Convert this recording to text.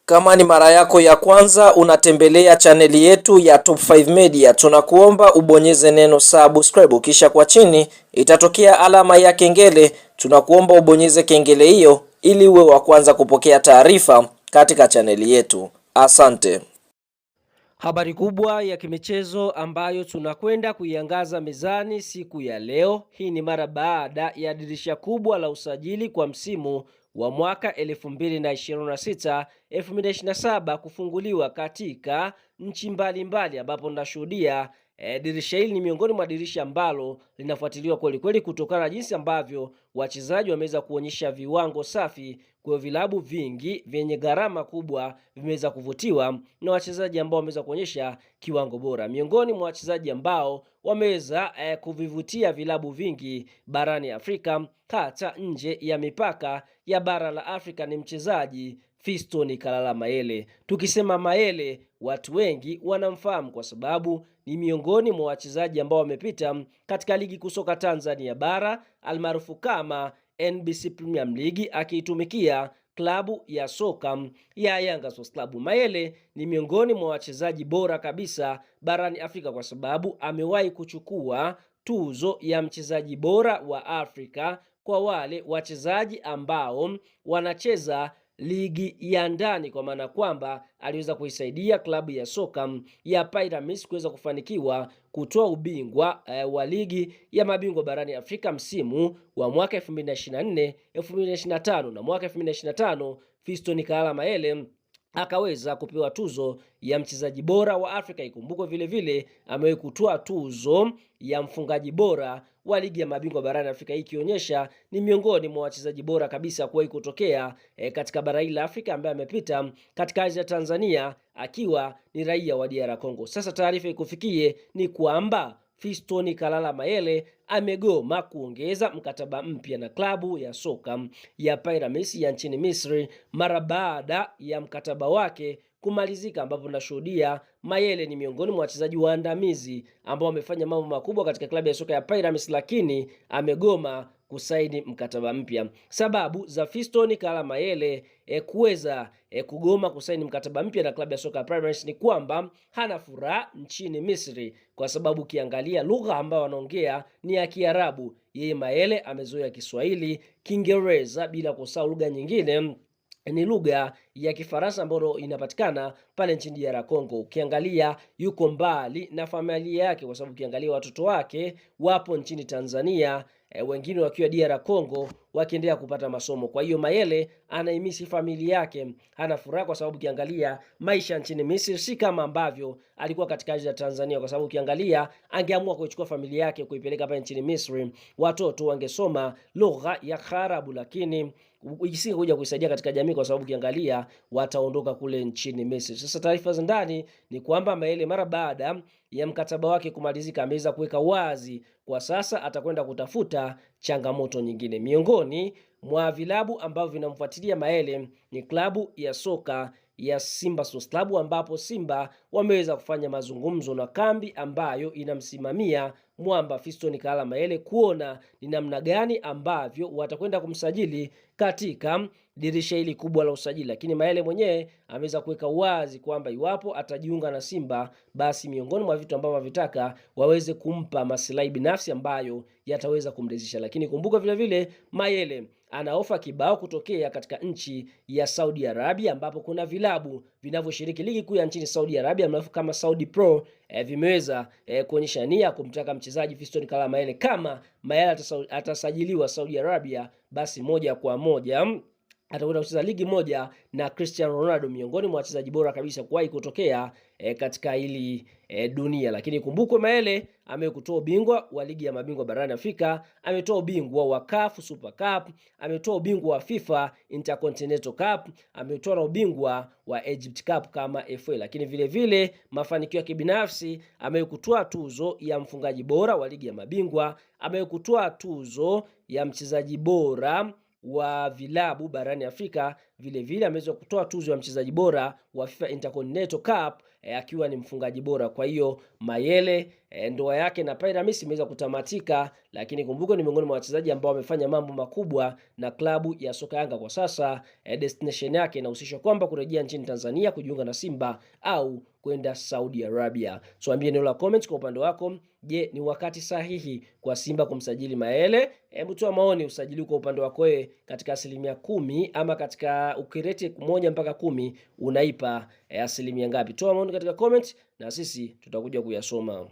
Kama ni mara yako ya kwanza unatembelea chaneli yetu ya Top 5 Media, tunakuomba ubonyeze neno subscribe, kisha kwa chini itatokea alama ya kengele. Tunakuomba ubonyeze kengele hiyo ili uwe wa kwanza kupokea taarifa katika chaneli yetu. Asante. Habari kubwa ya kimichezo ambayo tunakwenda kuiangaza mezani siku ya leo. Hii ni mara baada ya dirisha kubwa la usajili kwa msimu wa mwaka 2026-2027 kufunguliwa katika nchi mbalimbali, ambapo tunashuhudia dirisha hili ni miongoni mwa dirisha ambalo linafuatiliwa kweli kweli kutokana na jinsi ambavyo wachezaji wameweza kuonyesha viwango safi. Kwa vilabu vingi vyenye gharama kubwa vimeweza kuvutiwa na wachezaji ambao wameweza kuonyesha kiwango bora. Miongoni mwa wachezaji ambao wameweza kuvivutia vilabu vingi barani Afrika hata nje ya mipaka ya bara la Afrika ni mchezaji Fiston Kalala Mayele. Tukisema Mayele, watu wengi wanamfahamu kwa sababu ni miongoni mwa wachezaji ambao wamepita katika ligi kusoka Tanzania bara almaarufu kama NBC Premier League, akiitumikia klabu ya soka ya Yanga Sports Club. Mayele ni miongoni mwa wachezaji bora kabisa barani Afrika kwa sababu amewahi kuchukua tuzo ya mchezaji bora wa Afrika kwa wale wachezaji ambao wanacheza ligi ya ndani, kwa maana kwamba aliweza kuisaidia klabu ya soka ya Pyramids kuweza kufanikiwa kutoa ubingwa wa ligi ya mabingwa barani Afrika msimu wa mwaka 2024-2025, na mwaka 2025 Fiston Kalala Mayele akaweza kupewa tuzo ya mchezaji bora wa Afrika. Ikumbukwe vile vile amewahi kutoa tuzo ya mfungaji bora wa ligi ya mabingwa barani Afrika, hii ikionyesha ni miongoni mwa wachezaji bora kabisa kuwahi kutokea katika bara hili la Afrika, ambaye amepita katika ardhi ya Tanzania akiwa ni raia wa DR Congo. Sasa taarifa ikufikie ni kwamba Fiston Kalala Mayele amegoma kuongeza mkataba mpya na klabu ya soka ya Pyramids ya nchini Misri mara baada ya mkataba wake kumalizika, ambapo tunashuhudia Mayele ni miongoni mwa wachezaji waandamizi ambao wamefanya mambo makubwa katika klabu ya soka ya Pyramids, lakini amegoma kusaini mkataba mpya. Sababu za Fiston Kalala Mayele kuweza kugoma kusaini mkataba mpya na klabu ya soka ya Pyramids ni kwamba hana furaha nchini Misri, kwa sababu ukiangalia lugha ambayo wanaongea ni ya Kiarabu. Yeye Mayele amezoea Kiswahili, Kiingereza, bila kusahau lugha nyingine ni lugha ya Kifaransa ambayo inapatikana pale nchini DR Congo. Ukiangalia yuko mbali na familia yake, kwa sababu ukiangalia watoto wake wapo nchini Tanzania, wengine wakiwa DR Congo wakiendelea kupata masomo. Kwa hiyo Mayele anaimisi familia yake, hana furaha kwa sababu ukiangalia maisha nchini Misri si kama ambavyo alikuwa katika nchi ya Tanzania, kwa sababu ukiangalia angeamua kuichukua familia yake kuipeleka hapa nchini Misri, watoto wangesoma lugha ya Kiarabu, lakini isingekuja kusaidia katika jamii, kwa sababu ukiangalia wataondoka kule nchini Misri. Sasa taarifa za ndani ni kwamba Mayele mara baada ya mkataba wake kumalizika ameweza kuweka wazi kwa sasa atakwenda kutafuta changamoto nyingine. Miongoni mwa vilabu ambavyo vinamfuatilia Mayele ni klabu ya soka ya Simba Sports Club, ambapo Simba wameweza kufanya mazungumzo na kambi ambayo inamsimamia mwamba Fiston Kalala Mayele kuona ni namna gani ambavyo watakwenda kumsajili katika dirisha hili kubwa la usajili. Lakini Mayele mwenyewe ameweza kuweka wazi kwamba iwapo atajiunga na Simba, basi miongoni mwa vitu ambavyo vitaka waweze kumpa maslahi binafsi ambayo yataweza kumridhisha. Lakini kumbuka vile vile Mayele ana ofa kibao kutokea katika nchi ya Saudi Arabia, ambapo kuna vilabu vinavyoshiriki ligi kuu ya nchini Saudi Arabia maarufu kama Saudi Pro vimeweza kuonyesha nia kumtaka mchezaji Fiston Kalala Mayele. Kama Mayele atasajiliwa Saudi Arabia, basi moja kwa moja atakwenda kucheza ligi moja na Cristiano Ronaldo, miongoni mwa wachezaji bora kabisa kuwahi kutokea katika hili dunia. Lakini kumbukwe Mayele amekutoa ubingwa wa ligi ya mabingwa barani Afrika, ametoa ubingwa wa CAF Super Cup, ametoa ubingwa wa FIFA Intercontinental Cup, ametoa na ubingwa wa Egypt Cup kama FA. Lakini vile vile mafanikio ya kibinafsi, amekutoa tuzo ya mfungaji bora wa ligi ya mabingwa, amekutoa tuzo ya mchezaji bora wa vilabu barani Afrika vile vile ameweza kutoa tuzo ya mchezaji bora wa FIFA Intercontinental Cup akiwa ni mfungaji bora. Kwa hiyo Mayele ndoa yake na Pyramids imeweza kutamatika, lakini kumbuka ni miongoni mwa wachezaji ambao wamefanya mambo makubwa na klabu ya soka Yanga. Kwa sasa destination yake inahusishwa kwamba kurejea nchini Tanzania kujiunga na Simba au kwenda Saudi Arabia. So ambie eneo la comment kwa upande wako, je, ni wakati sahihi kwa Simba kumsajili Mayele? Hebu toa maoni, usajili kwa upande wako wewe katika 10% ama katika ukireti 1 mpaka 10 unaipa asilimia ngapi? Toa maoni katika comment na sisi tutakuja kuyasoma.